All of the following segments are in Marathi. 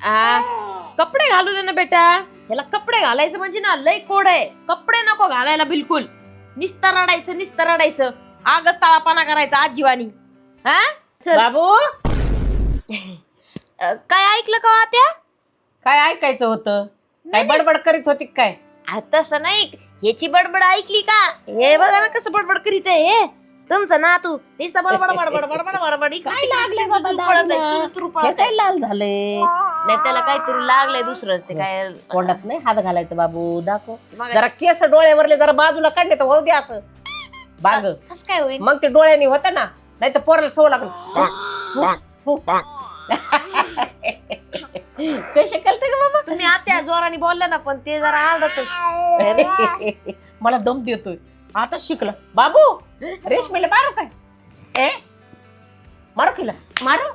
कपडे घालू दे ना बेटा. ह्याला कपडे घालायचं म्हणजे ना लय कोड आहे. कपडे नको घालायला बिलकुल. निस्तर रडायचं आगच ताळापणा करायचा आजीवानी. हा बाबू काय ऐकलं का आत्या? काय ऐकायचं होतं? काय बडबड करीत होती काय? तसं नाही. ह्याची बडबड ऐकली का? हे बघा ना कसं बडबड करीत आहे हे तुमचं ना. तू नुसतं बडबड बडबड बडबड बडबड काय लागले बाबा दाढीला? काय लाल झाले? नाही त्याला काहीतरी लागलंय दुसरंच. ते काय तोंडात नाही हात घालायचं बाबू. दाखव मग जरा केस डोळ्यावरले जरा बाजूला काढले तर होऊ दे असं बाग. कसं काय होईल? मग ते डोळ्यानी होतं ना. नाही तर पोराला सवय लागल. कसे केलते का बाबा? तुम्ही आत्या जोराने बोलला ना पण ते जरा आरडतच. मला दम देतोय. आता शिकला बाबू. रेशमीला मारू काय? मारू केला मारू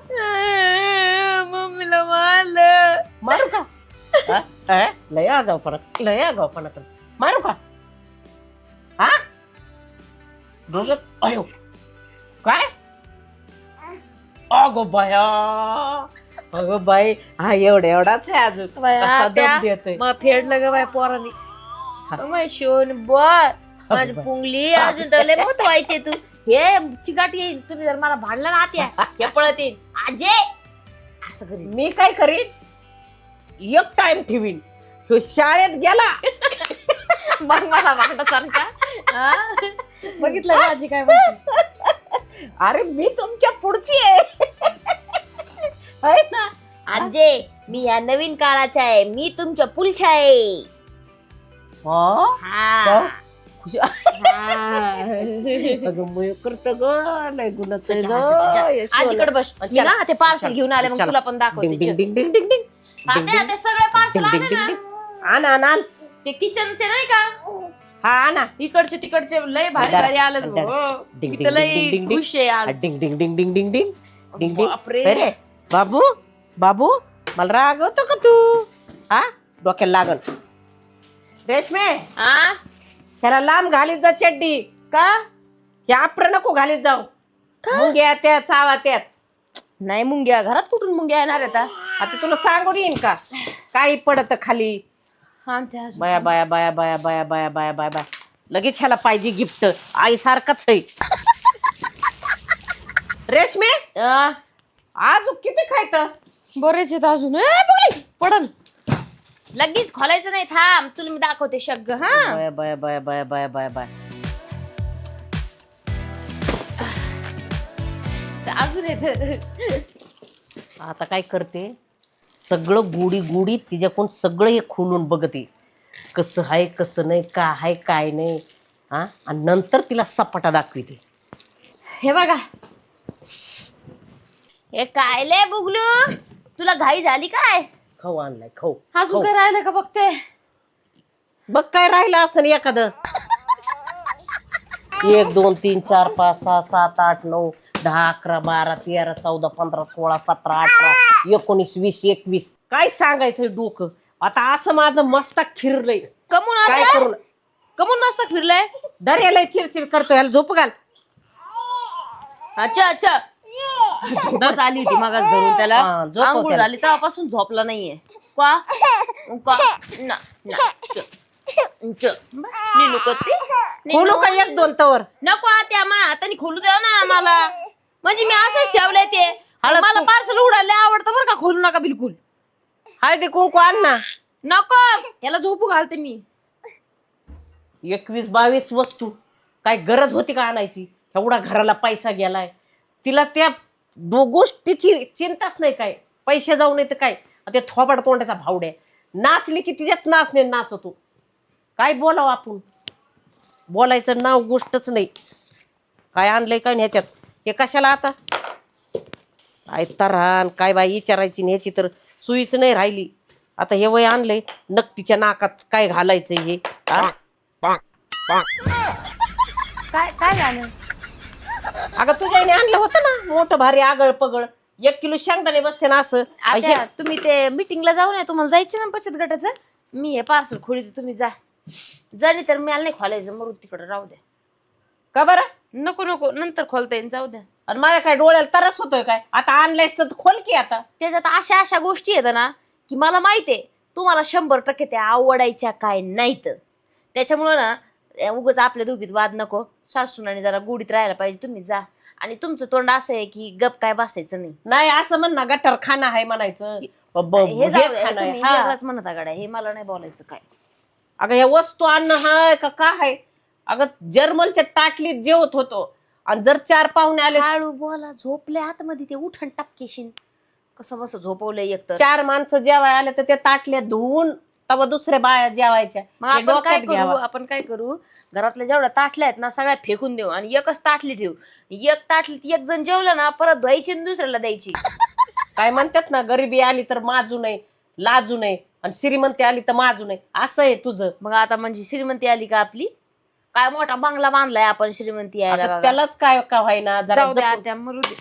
मम्मीला मारलं. मारू का? लय आगावपणा कर. मारू का? हा दोघं अयो काय? अगो बाया अगं बाई हा एवढाच आहे अजून. कसा दम देतोय. मग फेडलं ग बाय पोरांनी. शोन बर माझी पुंगली अजून तर लय मोठं व्हायचे तू. हे चिकाट येईल तुम्ही जर मला भांडला ना आत्या हे पळत येईल. आजे असं करीन. मी काय करीन? एक टाइम ठेवीन. ह्यो शाळेत गेला मग मला भांडसारखा. बघितलं का आजी काय म्हणते? अरे मी तुमच्या पुढची आहे ना. आजे मी या नवीन काळाच्या आहे. मी तुमच्या पुलच्या आहे. हा. करत ग लय गुणाचं आजीकडे बस. मी ना ते पार्सल घेऊन आले मग तुला पण दाखवते. ते सगळे पार्सल आण ते किचनचे नाही का? हा ना इकडचे तिकडचे लय भारी भारी आलं. लय खुश आहे आज. डिंग डिंग डिंग डिंग डिंग डिंग डिंग बापरे. अरे बाबू बाबू मला राग होतो का तू? हा डोक्याला लागल. रेशमे ह्याला लांब घालीत जा चड्डी. का? हे आप्र नको घालीत जाऊ. मुंग्या त्या चावा त्यात. नाही मुंग्या घरात कुठून मुंग्या येणार आता? आता तुला सांगून येईन का काही पडत खाली? बाया बाया बाया बाया बाया बाया बाया बाया बाया लगेच ह्याला पाहिजे गिफ्ट. आई सारखाच आहे. रेशमे अजून किती खायचं? बरेच येत अजून. पडल लगेच खोलायचं नाही. थांब तुला मी दाखवते शग्ग. हा बाया बाया बाया बाया बाया बाया बाया अजून येत. आता काय करते सगळं गुडी गुडी तिच्याकडून सगळं हे खोलून बघते कसं आहे कसं नाही का आहे काय नाही. हा आणि नंतर तिला सपाटा दाखवते. हे बघा हे काय लय बुगलू तुला घाई झाली काय? खाऊ आणलाय खाऊ. अजून काय राहिलं का बघते. बघ काय राहिलं असं एखादं. 1 2 3 4 5 6 7 8 9 10 11 12 13 14 15 16 17 18 19 20 21 काय सांगायचंय डोकं. आता असं माझं मस्तक फिरलंय. कमून काय करून कमून मस्त फिरलंय. दर्याला चिडचिड करतो. याला झोप घाल. अच्छा अच्छा झोपच आली होती मगाच धरून त्याला. झोप आंघोळ त्याला. झाली तेव्हापासून झोपला नाहीये. का ना खोलू का 1 2 तवर? नको त्या माझ्या हाताने खोलू द्या ना आम्हाला. म्हणजे मी असंच ठेवलंय ते. मला पार्सल उडायला आवडतं बरं का. खोलू नका बिलकुल. हळदी कुंकू आण ना. नको याला झोपू घालते मी. 21 22 वस्तू काय गरज होती का आणायची? एवढा घराला पैसा गेलाय. तिला त्या गोष्टीची चिंताच नाही. काय पैसे जाऊ नये तर काय ते थोबाड तोंडाचा भावड्या नाचली की तिच्यात नाचणे नाचतो. काय बोलावं आपण? बोलायचं नाव गोष्टच नाही. काय आणलंय काय ह्याच्यात? हे कशाला आता काय तरान काय बाई विचारायची ह्याची तर सुईच नाही राहिली. आता हे वय आणलंय नकटीच्या नाकात काय घालायचं हे? काय काय झालं? अगं तुझ्याने आणलं होतं ना मोठं भारी आगळ पगळ. 1 किलो शेंगदाणे बसते ना असं. तुम्ही ते मीटिंगला जाऊ नये. तुम्हाला जायचं ना बचत गटाचं. मी हे पार्सल खोलीते तुम्ही जा. जरी तर मला नाही खोलायचं मरून तिकडे राहू द्या. का बरं? नको नको नंतर खोलता येईल जाऊ द्या. आणि माझ्या काय डोळ्याला तरस होतोय काय? आता आणलंयस तर खोल की आता. त्याच्यात अशा गोष्टी येतात ना की मला माहितीये तुम्हाला 100% त्या आवडायच्या काय नाहीत. त्याच्यामुळं ना उगाच आपल्या दोघीत वाद नको. सासूनाने जरा गुढीत राहायला पाहिजे. तुम्ही जा. आणि तुमचं तोंड असं आहे की गप काय बसायचं नाही. नाही असं म्हण ना, गटर खाना आहे म्हणायचं. हे जाऊ द्या, खाणं आहे. तुम्ही हा. वेगळंच म्हणत गाड्या, हे मला नाही बोलायचं काय. अगं या वस्तू आणणं हाय का काय आहे? अगं जर्मलच्या ताटलीत जेवत होतो आणि जर 4 पाहुणे आले, हळू बोला, झोपले आतमध्ये ते उठण टपकेशीन. कसं बस झोपवलंय एकतर. 4 माणसं जेवाय आले तर त्या ताटल्या धुवून तवा दुसऱ्या बाया जेवायच्या. मग हे आपण काय डोक्यात करू, घ्यावं. आपण काय करू, घरातल्या जेवढ्या ताटल्या आहेत ना सगळ्या फेकून देऊ आणि एकच ताटली ठेवू. एक ताटलीत एक जण जेवलं ना परत धुवायची आणि दुसऱ्याला द्यायची. काय म्हणतात ना, गरिबी आली तर माजू नये, लाजू नये, आणि श्रीमंती आली तर माजू नये. असं आहे तुझं. मग आता म्हणजे श्रीमंती आली का आपली? काय मोठा बंगला बांधलाय आपण श्रीमंती यायला आता बघा. त्यालाच काय का व्हायना जरा जाऊ द्या जपून. त्या मरू दे.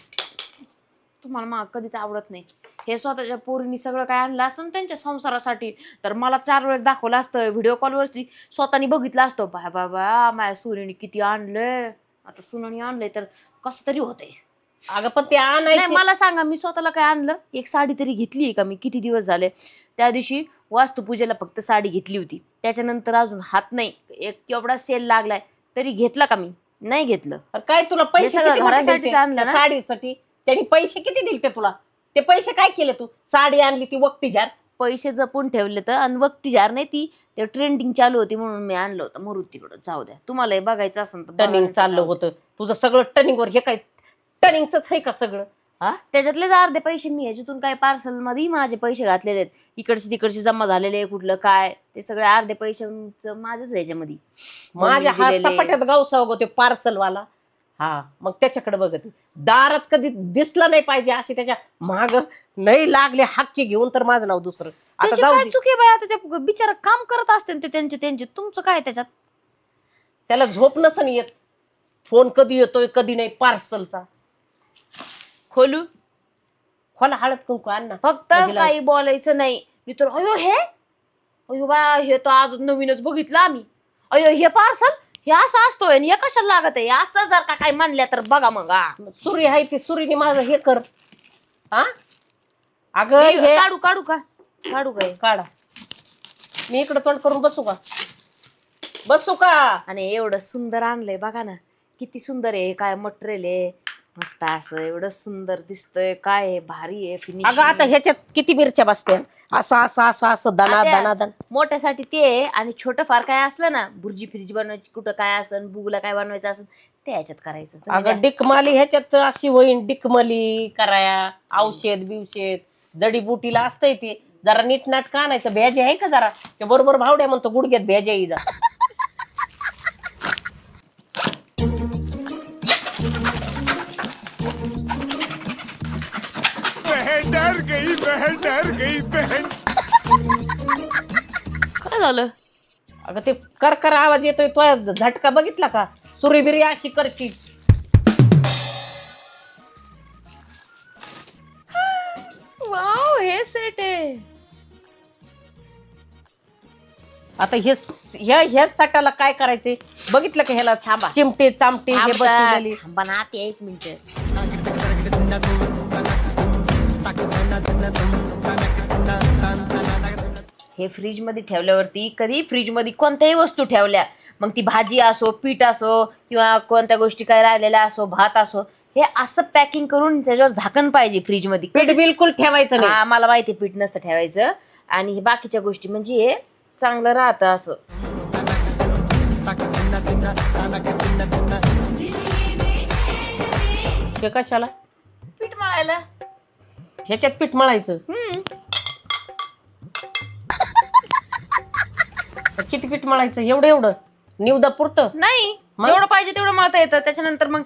तुम्हाला मग कधीच आवडत नाही. हे स्वतःच्या पोरींनी सगळं काय आणलं असतं ना त्यांच्या संसारासाठी, तर मला 4 वेळेस दाखवलं असतं. व्हिडिओ कॉलवरती स्वतःनी बघितलं असतं. बाबा माझ्या सुनेने किती आणलंय, आता सुनाने आणलंय तर कसं तरी होतंय. अगं पण ते नाही आणायचे. मला सांगा, मी स्वतःला काय आणलं? एक साडी तरी घेतली का मी? किती दिवस झाले. त्या दिवशी वास्तुपूजेला फक्त साडी घेतली होती. त्याच्यानंतर अजून हात नाही. एक एवढा सेल लागलाय तरी घेतला का मी? नाही घेतलं. काय तुला पैसे सगळं किती मोठे घरासाठीच दिलते? आणलं ना? साडीसाठी त्यांनी पैसे किती दिलते तुला? ते पैसे काय केले तू? साडी आणली ती वक्ती जार. पैसे जपून ठेवले तर, आणि वक्ती जार नाही ती, ते ट्रेंडिंग चालू होती म्हणून मी आणलं होतं. मरू तिकडं, जाऊ द्या. तुम्हाला हे बघायचं असेल तर बघा, टर्निंग नाही तर चाललं जाऊ द्या. होतं तुझं सगळं टर्निंगवर. हे काय टर्निंगच आहे का सगळं? हा त्याच्यातलेच अर्धे पैसे मी ह्याच्यातून काय पार्सल मध्ये माझे पैसे घातलेले आहेत. इकडचे तिकडचे जमा झालेले कुठलं काय, ते सगळे अर्धे पैसे माझ्याच ह्याच्यामध्ये. माझ्या मम्मीने हात दिलेले. सपाट्यात गावसा ते पार्सल वाला. हा मग त्याच्याकडे बघत दारात कधी दिसला नाही पाहिजे अशी त्याच्या महाग नाही लागले हक्की घेऊन तर माझं नाव दुसरं. आता त्याची जाऊ काय दे. चुकी बाय? आता ते बिचारा काम करत असते ते त्यांचे तुमचं काय त्याच्यात? त्याला झोप नसन येत. फोन कधी येतोय कधी नाही पार्सलचा. खोलू खोला हळद कुंकू आण ना. फक्त म्हणजे काही बोलायचं नाही. मी तर अयो हे, अयो बा हे तर आज नवीनच बघितलं आम्ही. अयो हे पार्सल हे असं असतोय आणि हे कशाला लागत आहे? असं जर का काय म्हणल्या तर बघा मग. सुरी आहे ती सुरीने माझं हे कर. हा अगं हे काढू काढू का काढू काय? काढा. मी इकडं तोंड करून बसू का? बसू का? आणि एवढं सुंदर आणलंय बघा ना, किती सुंदर आहे. काय मटेरियल आहे, मस्त असं एवढं सुंदर दिसतंय. काय आहे, भारी आहे फिनिशिंग. अगं आता ह्याच्यात किती मिरच्या बसत्या? असं असं असं असं दाना आता दाना दाना. मोठ्यासाठी ते आहे, आणि छोटं फार काय असलं ना, भुर्जी फिरजी बनवायची कुठं काय असन, बुगला काय बनवायचं असेल ते ह्याच्यात करायचं. तुम्ही द्या. अगं डिकमाली ह्याच्यात अशी होईन. डिकमली कराया, औषध बिवषध जडीबुटीला असतंय ते. जरा नीटनाट का आणायचं. भ्याजे आहे का जरा? ते बरोबर भावड्या म्हणतो गुडघ्यात भ्याजे येई जा. बहन डर गई बहन. काय झालं? अगं ते कर आवाज येतोय तो झटका बघितला का? सुरी बिरी अशी करशी. वाव, हे सेट आहे. आता ह्याच साठाला काय करायचे बघितलं का? ह्याला थांबा. चिमटे चामटे हे बसवलेली. थांबा ना, ते 1 मिनिट. हे फ्रीज मध्ये ठेवल्यावरती, कधी फ्रीज मध्ये कोणत्याही वस्तू ठेवल्या, मग ती भाजी असो, पीठ असो, किंवा कोणत्या गोष्टी काय राहिलेल्या असो, भात असो, हे असं पॅकिंग करून त्याच्यावर झाकण पाहिजे फ्रीज मध्ये. पीठ बिलकुल ठेवायचं नाही. हा, मला माहिती पीठ नसतं ठेवायचं. आणि हे बाकीच्या गोष्टी म्हणजे हे चांगलं राहतं असं. हे कशाला? पीठ मळायला. ह्याच्यात पीठ मळायचं. किती पीठ मळायचं? एवढं निवदा पुरतं नाही, मग? जेवढं पाहिजे तेवढं मळता येतं. त्याच्यानंतर मग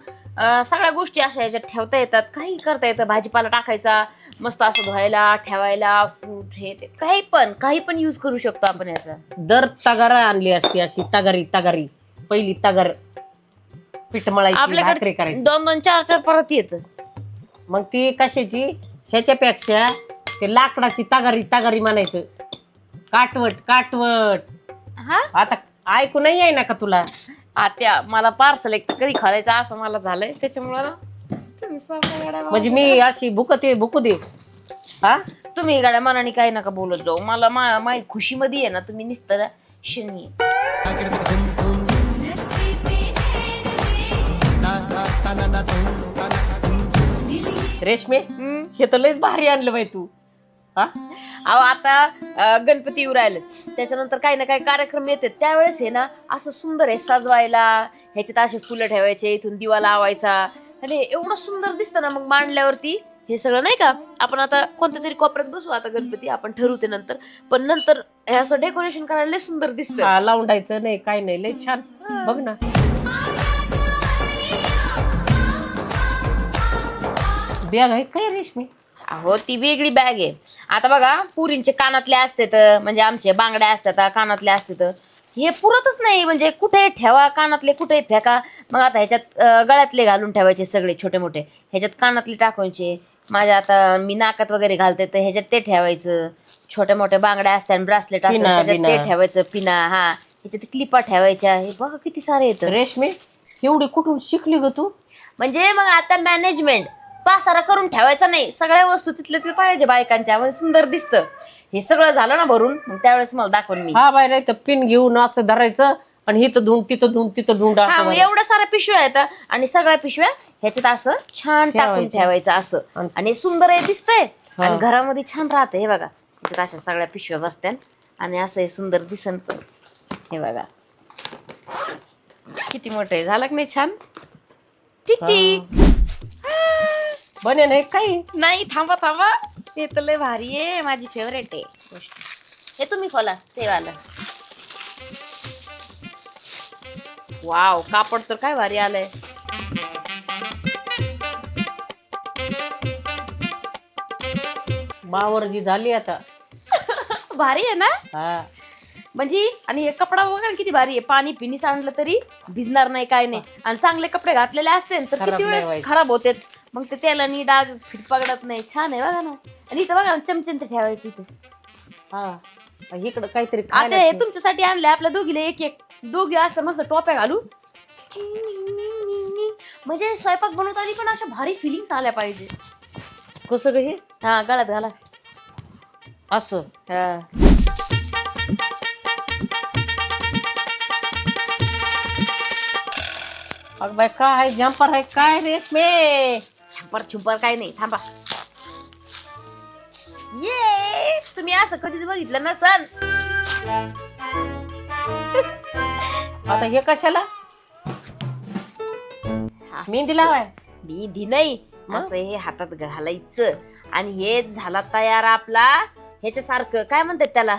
सगळ्या गोष्टी अशा याच्यात ठेवता येतात. काही करता येतं. भाजीपाला टाकायचा, मस्त असं धुवायला ठेवायला, फ्रूट हे ते काही पण यूज करू शकतो आपण याचा. दर तगारा आणली असती अशी. तगारी पहिली तगार पीठ मळायची, भाकरी आपल्याकडे करायची. 2-2, 4-4 परत येत. मग ती कशाची? ह्याच्यापेक्षा ते लाकडाची तगारी म्हणायचं. काटवट. हा, आता ऐकू नाही आहे ना का तुला? आत्या मला पार्सल एक कधी खायचं असं मला झालंय. त्याच्यामुळं तुम्ही सारखं येड्या म्हणजे मी अशी भुकू दे. हा तुम्ही गाड्या मनाने काही नका बोलत जाऊ. मला माझी खुशीमध्ये आहे ना तुम्ही निसतं शनी. रेशमे हे तर लयच भारी आणलं बाई तू. हा अहो आता गणपती येऊ राहिले, त्याच्यानंतर काही ना काही कार्यक्रम येतात, त्यावेळेस हे ना असं सुंदर आहे सजवायला. ह्याच्यात असे फुलं ठेवायचे, इथून दिवा लावायचा आणि एवढं सुंदर दिसतं ना मग मांडल्यावरती. हे सगळं नाही का आपण आता कोणत्या तरी कोपऱ्यात बसू आता गणपती आपण ठरवते नंतर, पण नंतर हे असं डेकोरेशन करायला लय सुंदर दिसतं. लावून नाही काय नाही लय छान. बघ ना बॅग आहे काय रेशमी? अहो ती वेगळी बॅग आहे. आता बघा पुरींचे कानातले असतात, म्हणजे आमचे बांगड्या असतात कानातले असतात, हे पुरतच नाही. म्हणजे कुठे ठेवा कानातले, कुठे फेका. मग आता ह्याच्यात गळ्यातले घालून ठेवायचे सगळे छोटे मोठे, ह्याच्यात कानातले टाकायचे. माझ्या आता मी नाकात वगैरे घालते तर ह्याच्यात ते ठेवायचं. छोट्या मोठ्या बांगड्या असतात, ब्रासलेट असतात, त्याच्यात ते ठेवायचं. पिना, हा ह्याच्यात क्लिपा ठेवायच्या. हे बघा किती सारे येतं. रेशमी एवढी कुठून शिकली ग तू? म्हणजे मग आता मॅनेजमेंट पासारा करून ठेवायचा नाही, सगळ्या वस्तू तिथल्या तिथे पाहिजे बायकांच्या, म्हणजे सुंदर दिसतं. हे सगळं झालं ना भरून, मग त्यावेळेस मला दाखवून मी. हा बाय, नाही तर पिन घेऊन असं धरायचं आणि इथं धुंड तिथं धुंड तिथं धुंड. एवढ्या साऱ्या पिशव्या आहेत आणि सगळ्या पिशव्या ह्याच्यात असं छान टाकून ठेवायचं असं, आणि सुंदर आहे दिसतंय आणि घरामध्ये छान राहते. हे बघा ह्याच्यात अशा सगळ्या पिशव्या बसत्यान आणि असं हे सुंदर दिसन पण. हे बघा किती मोठं आहे, झालं की नाही छान? ठीक ठीक बने नाही काही नाही. थांबा थांबा, ते तर लय भारी आहे, माझी फेवरेट आहे गोष्ट. हे तुम्ही खोला ते वाला. वाव, कापड तर काय भारी आलंय. मावर जी झाली आता. भारी आहे ना हा म्हणजे. आणि हे कपडा बघा किती भारी आहे, पाणी पिणी सांडलं तरी भिजणार नाही काय नाही. आणि चांगले कपडे घातलेले असते तर किती वेळेस खराब होते, मग ते तेलानी डाग फिट पडत नाही. छान आहे बघा ना. आणि इथं बघा चमचन ते ठेवायचं इथे. हा इकडं काहीतरी आता हे तुमच्यासाठी आणले आपल्या दोघीला एक एक, दोघी असं मस्त टोप्या घालू, म्हणजे स्वयंपाक बनवताना पण अशा भारी फिलिंग्स आल्या पाहिजे. कसं ग हे? हा गळ्यात घाला असं. हा. अगं बाय काय जम्पर आहे काय रेशमे? छंपर छुंपर काय नाही. थांबा, ये तुम्ही असं कधीच बघितलं नसन. आता हे कशाला? मेहंदी लावाय? मेहंदी नाही, असं हे हातात घालायचं आणि हे झाला तयार आपला. ह्याच्यासारखं काय म्हणतात त्याला,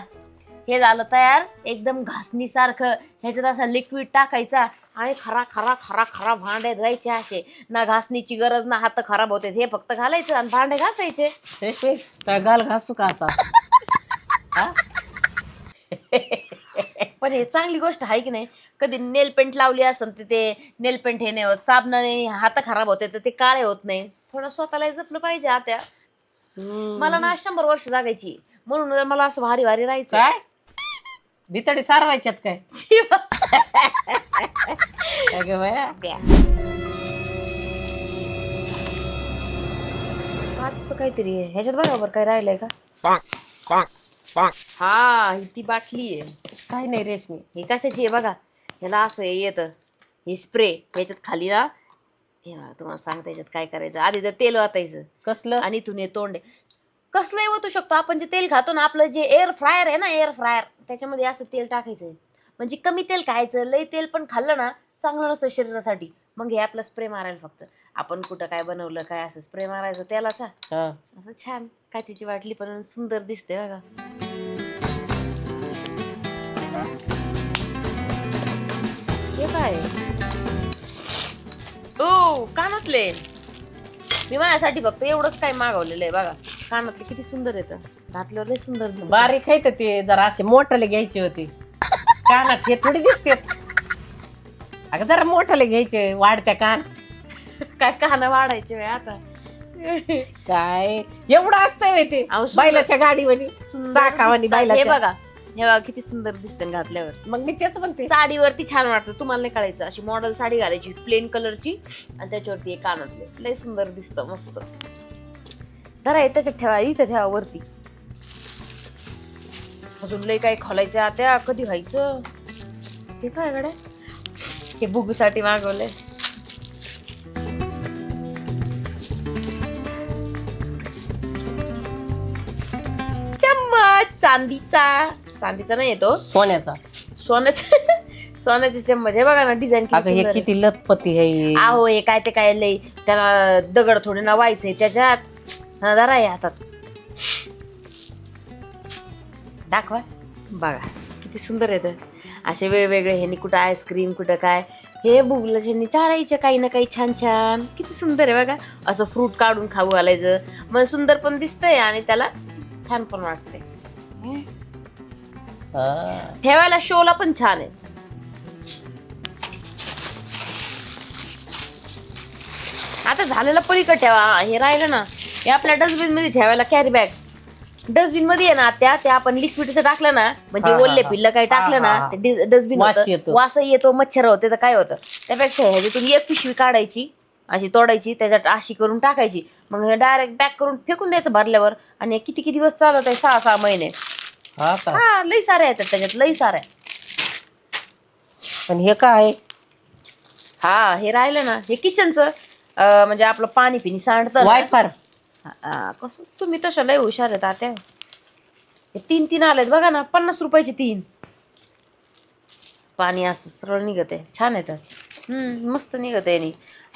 हे झालं तयार एकदम घासणी सारखं. ह्याच्यात असा लिक्विड टाकायचा आणि खरा खरा खरा खरा भांडे धुवायचे. असे ना घासणीची गरज ना हात खराब होते, हे फक्त घालायचं आणि भांडे घासायचे. काय गाल घासू का असा? पण हे चांगली गोष्ट आहे की नाही. कधी नेल पेंट लावली असेल तर ते नेल पेंट हे नाही होत, साबणाने हात खराब होते तर ते काळे होत नाही. थोडं स्वतःला जपलं पाहिजे. आता मला ना 100 वर्ष जागायची, म्हणून मला असं भारी भारी राहायचं. काय भितडी सारवायच्यात काय? काहीतरी आहे ह्याच्यात बरोबर काय राहिलंय का? हा ही ती बाटली आहे. काय नाही रेशमी, हे कशाची आहे बघा. ह्याला असं येतं हे स्प्रे, ह्याच्यात खाली ना हे तुम्हाला सांगता याच्यात काय करायचं. आधी तर तेल वाटायचं कसलं, आणि इथून हे तोंड कसलंही ओतू शकतो आपण. जे तेल खातो ना आपलं जे एअर फ्रायर आहे ना, एअर फ्रायर, त्याच्यामध्ये असं तेल टाकायचं. म्हणजे कमी तेल खायचं, लई तेल पण खाल्लं ना चांगलं नसतं शरीरासाठी. मग हे आपलं स्प्रे मारायला फक्त आपण कुठं काय बनवलं काय असं स्प्रे मारायचं तेलाचा. असं छान काय तिची वाटली पण सुंदर दिसते बघा. हे काय? ओ कानातले. मी माझ्यासाठी फक्त एवढंच काय मागवलेलं आहे बघा. कानातले किती सुंदर येतं, घातल्यावर लय सुंदर दिसतं. बारीक आहे तर ते जरा असे मोठाले घ्यायचे होते. कानात हे थोडी दिसते. अगं जरा मोठाले घ्यायचे, वाढत्या कान. काय कान वाढायचे वेळ आता. काय एवढं असतंय ते बैलाच्या गाडीवानी चाकावानी हे बैलाच्या. बघा हे बघा किती सुंदर दिसतं घातल्यावर. मग मी तेच म्हणते, साडीवरती छान वाटतं. तुम्हाला नाही कळायचं, अशी मॉडेल साडी घालायची प्लेन कलरची आणि त्याच्यावरती एक कानातले लय सुंदर दिसतं मस्त. धरा त्याच्यात ठेवा, इथं ठेवा वरती. अजून लय काय खोलायचं आता, कधी व्हायचं. हे काय गड्या, हे बुगूसाठी मागवलंय. चम्मच चांदीचा नाही येतो, सोन्याचा. सोन्याचे चम्मच. हे बघा ना डिझाईन अगं हे किती लतपती आहे. आहो हे काय ते काय लय, त्याला दगड थोडे ना व्हायचंय त्याच्यात. जरा आहे हातात, दाखवा. बघा किती सुंदर येत असे वेगवेगळे. ह्यांनी कुठं आईस्क्रीम, कुठं काय. हे बुगलं ह्यांनी चारायचं काही ना काही छान छान. किती सुंदर आहे बघा. असं फ्रूट काढून खाऊ घालायचं, मग सुंदर पण दिसतंय आणि त्याला छान पण वाटतंय. ठेवायला शोला पण छान आहे. आता झालेलं पलीकडे ठेवा. हे राहिलं ना, हे आपल्या डस्टबिन मध्ये ठेवायला. कॅरी बॅग डस्टबिन मध्ये आहे ना त्या आपण लिक्विडचं टाकलं ना, म्हणजे ओल्ले पिल्लं काही टाकलं ना, ते डस्टबिन वास येतो, मच्छर होते, तर काय होतं. त्यापेक्षा ह्याच्यातून एक पिशवी काढायची, अशी तोडायची, त्याच्यात अशी करून टाकायची, मग हे डायरेक्ट पॅक करून फेकून द्यायचं भरल्यावर. आणि किती किती दिवस चालत आहे, 6-6 महिने. हा लई साऱ्या येतात त्याच्यात, लई साऱ्या. पण हे काय, हा हे राहिलं ना, हे किचनचं म्हणजे आपलं पाणी पिणी सांडतं. वायफार कसं तुम्ही तशा लय हुशार आहेत आता. हे 3 आलेत बघा ना, 50 रुपयाचे 3. पाणी असं सरळ निघत आहे, छान येतात. मस्त निघत आहे.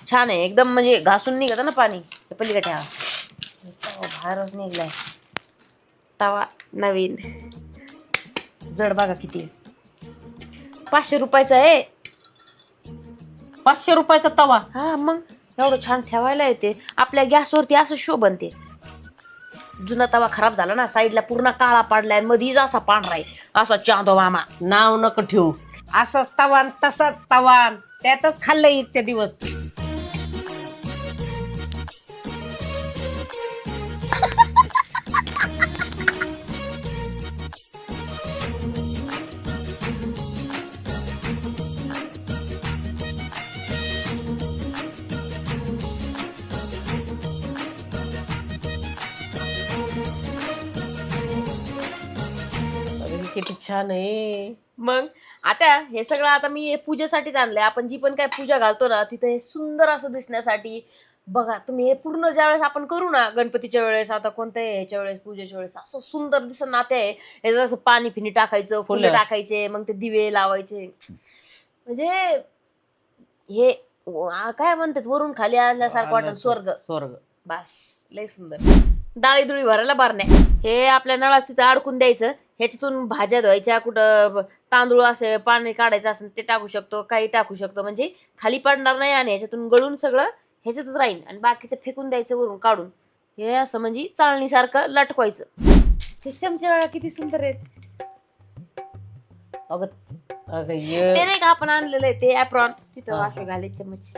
छान आहे एकदम, म्हणजे घासून निघत ना पाणी. पलीकडे ठेवा. बाहेरच निघलाय तवा नवीन, जड बघा किती. 500 रुपयाचा आहे. 500 रुपयाचा तवा. हा मग एवढं छान ठेवायला येते. आपल्या गॅसवरती असं शो बनते. जुना तवा खराब झाला ना, साईडला पूर्ण काळा पडलाय, मधीच असा पांढरा आहे, असा चांदो मामा. नाव नको ठेवू. असंच तवान तसाच तवान, त्यातच खाल्लंय इतके दिवस. किती छान आहे. मग आता हे सगळं आता मी पूजेसाठीच आणलंय. आपण जी पण काय पूजा घालतो ना, तिथं हे सुंदर असं दिसण्यासाठी. बघा तुम्ही, हे पूर्ण ज्यावेळेस आपण करू ना, गणपतीच्या वेळेस, आता कोणत्या ह्याच्या वेळेस, पूजेच्या वेळेस, असं सुंदर दिसत ना. ते याच्यात असं पाणी फिनी टाकायचं, फुलं टाकायचे, मग ते दिवे लावायचे. म्हणजे हे काय म्हणतात, वरून खाली आल्यासारखं वाटत, स्वर्ग. बस लय सुंदर. डाळी दुळी भरायला बारण्या. हे आपल्या नळात तिथं अडकून द्यायचं. ह्याच्यातून भाज्या धुवायच्या, कुठं तांदूळ असे पाणी काढायचं असेल ते टाकू शकतो, काही टाकू शकतो, म्हणजे खाली पडणार नाही. आणि ह्याच्यातून गळून सगळं ह्याच्यातच राहील. आणि बाकीचं फेकून द्यायचं वरून काढून. हे असं म्हणजे चाळणीसारखं लटकवायचं. ते चमचे बघा किती सुंदर आहेत. ते नाही का आपण आणलेलं आहे ते ॲप्रॉन, तिथं असे घाले चमच.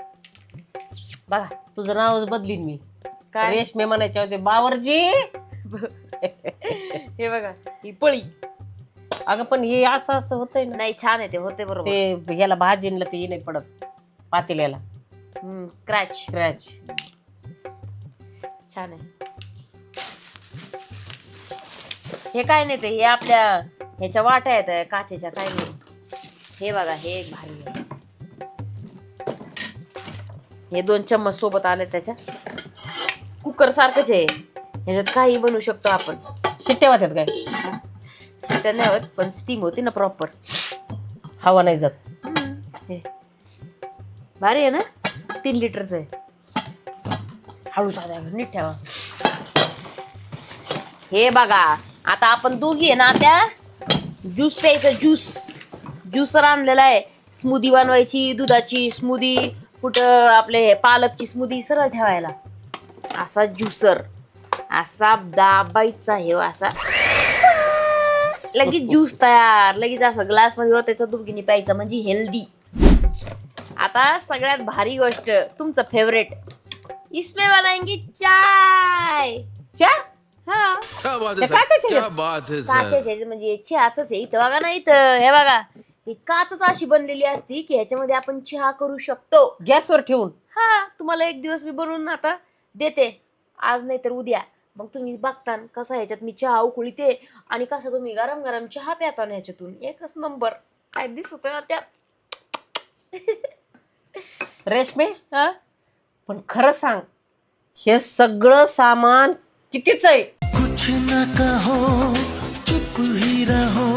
बघा तुझं नावच बदलीन मी. काय रेशमे म्हणायचे होते बावरजी. हे बघा ही पळी. अगं पण हे असं असं होतंय ना. नाही छान आहे ते, होते बरोबर. ते ह्याला भाजीला ते नाही पडत, पातेल्याला क्रॅच. छान आहे. हे काय नाही, ते हे आपल्या ह्याच्या वाट्या आहेत काचेच्या, काय नाही. हे बघा हे एक भारी आहे. हे 2 चम्मच सोबत आले त्याच्या. कुकर सारखंच आहे, ह्याच्यात काही बनवू शकतो आपण. शिट्ट्या होत्यात काय? शिट्ट्या नाही होत, पण स्टीम होती ना प्रॉपर, हवा नाही जात. भारी आहे ना. 3 लिटरचं आहे. हळू साध्या नीट ठेवा. हे बघा आता आपण दोघी आहे ना, त्या ज्यूस प्यायचं. ज्यूसर आणलेला आहे. स्मूदी बनवायची, दुधाची स्मूदी, कुठं आपले पालकची स्मूदी सरळ ठेवायला. असा ज्यूसर असा दाबायचा, हे असा लगेच ज्यूस तयार. लगेच असं ग्लास मध्ये होत्याचं दुधगिनी प्यायचं, म्हणजे हेल्दी. आता सगळ्यात भारी गोष्ट, तुमचं फेवरेट, इसमें बनाएंगे चाय. हा काचेचे, म्हणजे चहाच आहे. इथं बघा ना, इथं हे बघा, ही काचच अशी बनलेली असती की ह्याच्यामध्ये आपण चहा करू शकतो गॅसवर ठेवून. हा तुम्हाला एक दिवस मी बनवून आता देते, आज नाही तर उद्या. मग तुम्ही बघता कसा ह्याच्यात मी चहा उकळीते आणि कसा तुम्ही गरम गरम चहा प्याता ना ह्याच्यातून एकच नंबर. काय दिसत त्या रेशमे हा? पण खरं सांग हे सगळं सामान कितीच आहे? कुछ न कहो चुप ही रहो